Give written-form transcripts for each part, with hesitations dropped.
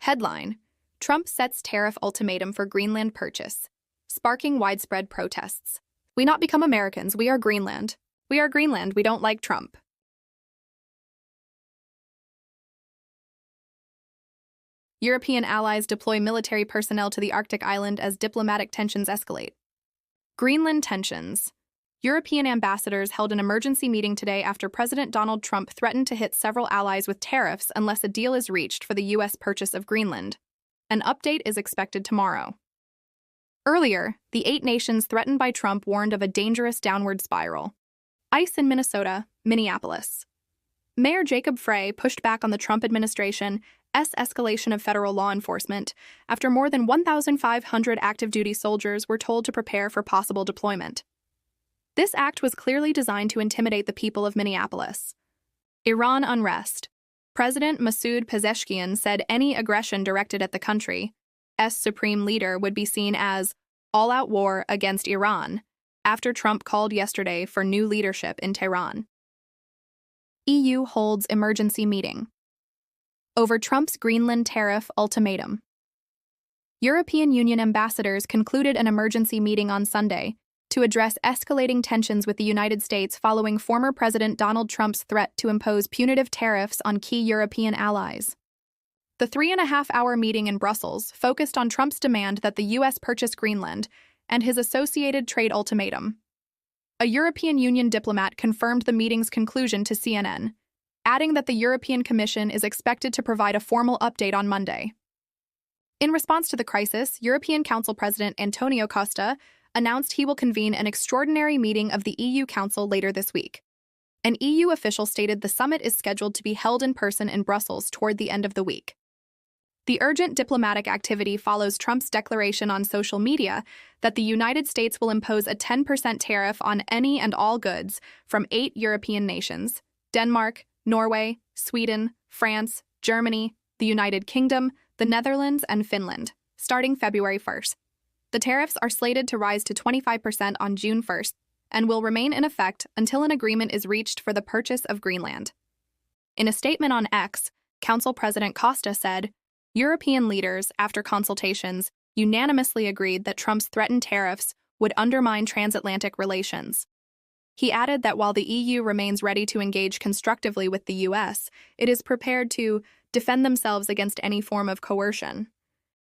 Headline: Trump sets tariff ultimatum for Greenland purchase, sparking widespread protests. We not become Americans, we are Greenland. We are Greenland, we don't like Trump. European allies deploy military personnel to the Arctic island as diplomatic tensions escalate. Greenland tensions. European ambassadors held an emergency meeting today after President Donald Trump threatened to hit several allies with tariffs unless a deal is reached for the U.S. purchase of Greenland. An update is expected tomorrow. Earlier, the 8 nations threatened by Trump warned of a dangerous downward spiral. ICE in Minneapolis. Mayor Jacob Frey pushed back on the Trump administration's escalation of federal law enforcement after more than 1,500 active-duty soldiers were told to prepare for possible deployment. This act was clearly designed to intimidate the people of Minneapolis. Iran unrest. President Masoud Pezeshkian said any aggression directed at the country's supreme leader would be seen as all-out war against Iran, after Trump called yesterday for new leadership in Tehran. EU holds emergency meeting over Trump's Greenland tariff ultimatum. European Union ambassadors concluded an emergency meeting on Sunday to address escalating tensions with the United States following former President Donald Trump's threat to impose punitive tariffs on key European allies. The 3.5-hour meeting in Brussels focused on Trump's demand that the U.S. purchase Greenland and his associated trade ultimatum. A European Union diplomat confirmed the meeting's conclusion to CNN, adding that the European Commission is expected to provide a formal update on Monday. In response to the crisis, European Council President Antonio Costa announced he will convene an extraordinary meeting of the EU Council later this week. An EU official stated the summit is scheduled to be held in person in Brussels toward the end of the week. The urgent diplomatic activity follows Trump's declaration on social media that the United States will impose a 10% tariff on any and all goods from 8 European nations: Denmark, Norway, Sweden, France, Germany, the United Kingdom, the Netherlands, and Finland, starting February 1st. The tariffs are slated to rise to 25% on June 1st and will remain in effect until an agreement is reached for the purchase of Greenland. In a statement on X, Council President Costa said, European leaders, after consultations, unanimously agreed that Trump's threatened tariffs would undermine transatlantic relations. He added that while the EU remains ready to engage constructively with the U.S., it is prepared to defend themselves against any form of coercion.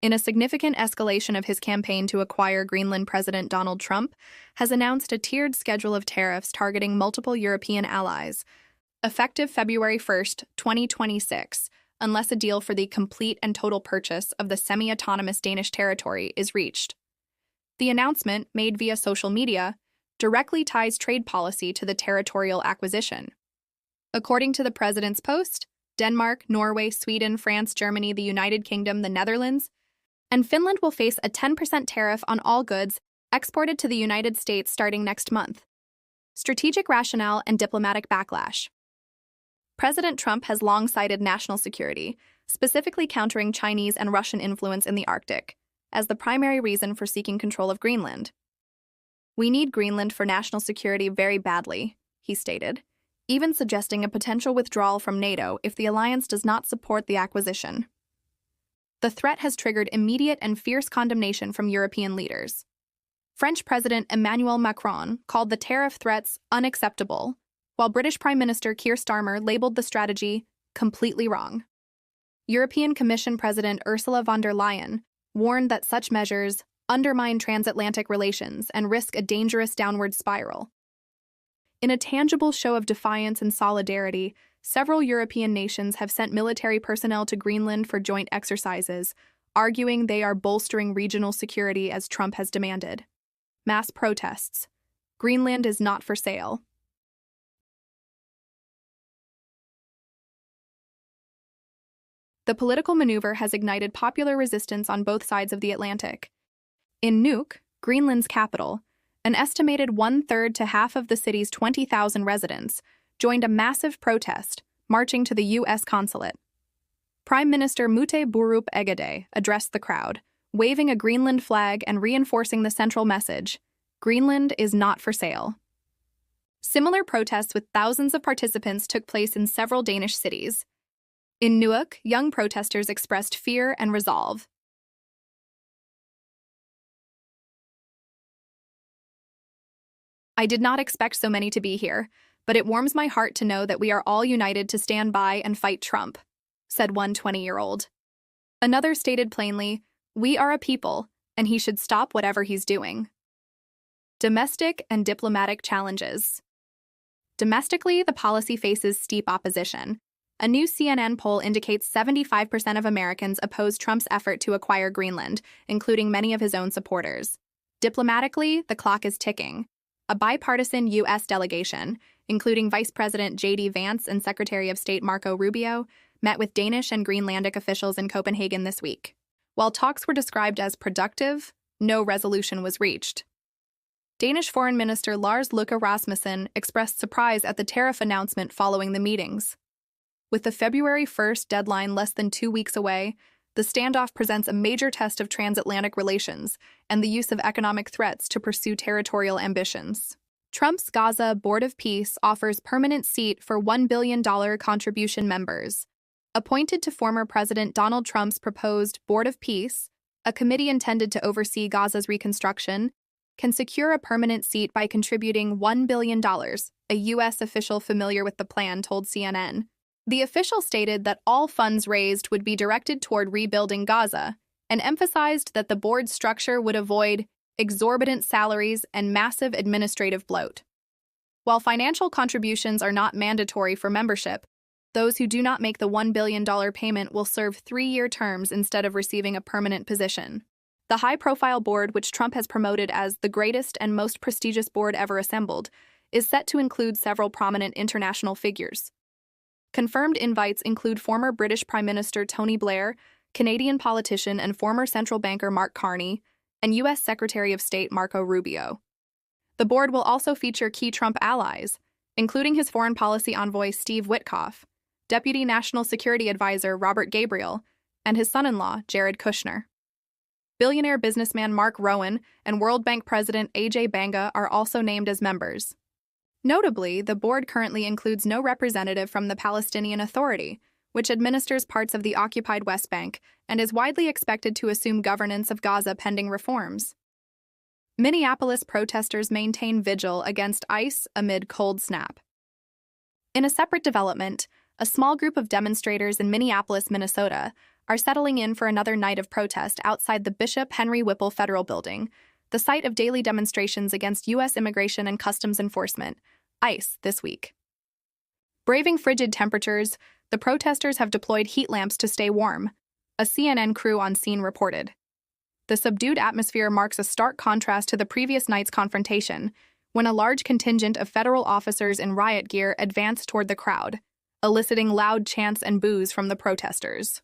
In a significant escalation of his campaign to acquire Greenland, President Donald Trump has announced a tiered schedule of tariffs targeting multiple European allies, effective February 1, 2026, unless a deal for the complete and total purchase of the semi-autonomous Danish territory is reached. The announcement, made via social media, directly ties trade policy to the territorial acquisition. According to the president's post, Denmark, Norway, Sweden, France, Germany, the United Kingdom, the Netherlands, and Finland will face a 10% tariff on all goods exported to the United States starting next month. Strategic rationale and diplomatic backlash. President Trump has long cited national security, specifically countering Chinese and Russian influence in the Arctic, as the primary reason for seeking control of Greenland. We need Greenland for national security very badly, he stated, even suggesting a potential withdrawal from NATO if the alliance does not support the acquisition. The threat has triggered immediate and fierce condemnation from European leaders. French President Emmanuel Macron called the tariff threats unacceptable, while British Prime Minister Keir Starmer labeled the strategy completely wrong. European Commission President Ursula von der Leyen warned that such measures undermine transatlantic relations and risk a dangerous downward spiral. In a tangible show of defiance and solidarity, several European nations have sent military personnel to Greenland for joint exercises, arguing they are bolstering regional security as Trump has demanded. Mass protests. Greenland is not for sale. The political maneuver has ignited popular resistance on both sides of the Atlantic. In Nuuk, Greenland's capital, an estimated 1/3 to half of the city's 20,000 residents joined a massive protest, marching to the U.S. consulate. Prime Minister Mute Borup Egede addressed the crowd, waving a Greenland flag and reinforcing the central message, Greenland is not for sale. Similar protests with thousands of participants took place in several Danish cities. In Newark, young protesters expressed fear and resolve. I did not expect so many to be here, but it warms my heart to know that we are all united to stand by and fight Trump, said one 20-year-old. Another stated plainly, "We are a people, and he should stop whatever he's doing." Domestic and diplomatic challenges. Domestically, the policy faces steep opposition. A new CNN poll indicates 75% of Americans oppose Trump's effort to acquire Greenland, including many of his own supporters. Diplomatically, the clock is ticking. A bipartisan U.S. delegation, including Vice President J.D. Vance and Secretary of State Marco Rubio, met with Danish and Greenlandic officials in Copenhagen this week. While talks were described as productive, no resolution was reached. Danish Foreign Minister Lars Løkke Rasmussen expressed surprise at the tariff announcement following the meetings. With the February 1st deadline less than 2 weeks away, the standoff presents a major test of transatlantic relations and the use of economic threats to pursue territorial ambitions. Trump's Gaza Board of Peace offers permanent seat for $1 billion contribution members. Appointed to former President Donald Trump's proposed Board of Peace, a committee intended to oversee Gaza's reconstruction, can secure a permanent seat by contributing $1 billion, a U.S. official familiar with the plan told CNN. The official stated that all funds raised would be directed toward rebuilding Gaza and emphasized that the board's structure would avoid exorbitant salaries and massive administrative bloat. While financial contributions are not mandatory for membership, those who do not make the $1 billion payment will serve 3-year terms instead of receiving a permanent position. The high-profile board, which Trump has promoted as the greatest and most prestigious board ever assembled, is set to include several prominent international figures. Confirmed invites include former British Prime Minister Tony Blair, Canadian politician and former central banker Mark Carney, and U.S. Secretary of State Marco Rubio. The board will also feature key Trump allies, including his foreign policy envoy Steve Witkoff, Deputy National Security Advisor Robert Gabriel, and his son-in-law Jared Kushner. Billionaire businessman Mark Rowan and World Bank President Ajay Banga are also named as members. Notably, the board currently includes no representative from the Palestinian Authority, which administers parts of the occupied West Bank and is widely expected to assume governance of Gaza pending reforms. Minneapolis protesters maintain vigil against ICE amid cold snap. In a separate development, a small group of demonstrators in Minneapolis, Minnesota, are settling in for another night of protest outside the Bishop Henry Whipple Federal Building, the site of daily demonstrations against U.S. Immigration and Customs Enforcement, ICE, this week. Braving frigid temperatures, the protesters have deployed heat lamps to stay warm, a CNN crew on scene reported. The subdued atmosphere marks a stark contrast to the previous night's confrontation, when a large contingent of federal officers in riot gear advanced toward the crowd, eliciting loud chants and boos from the protesters.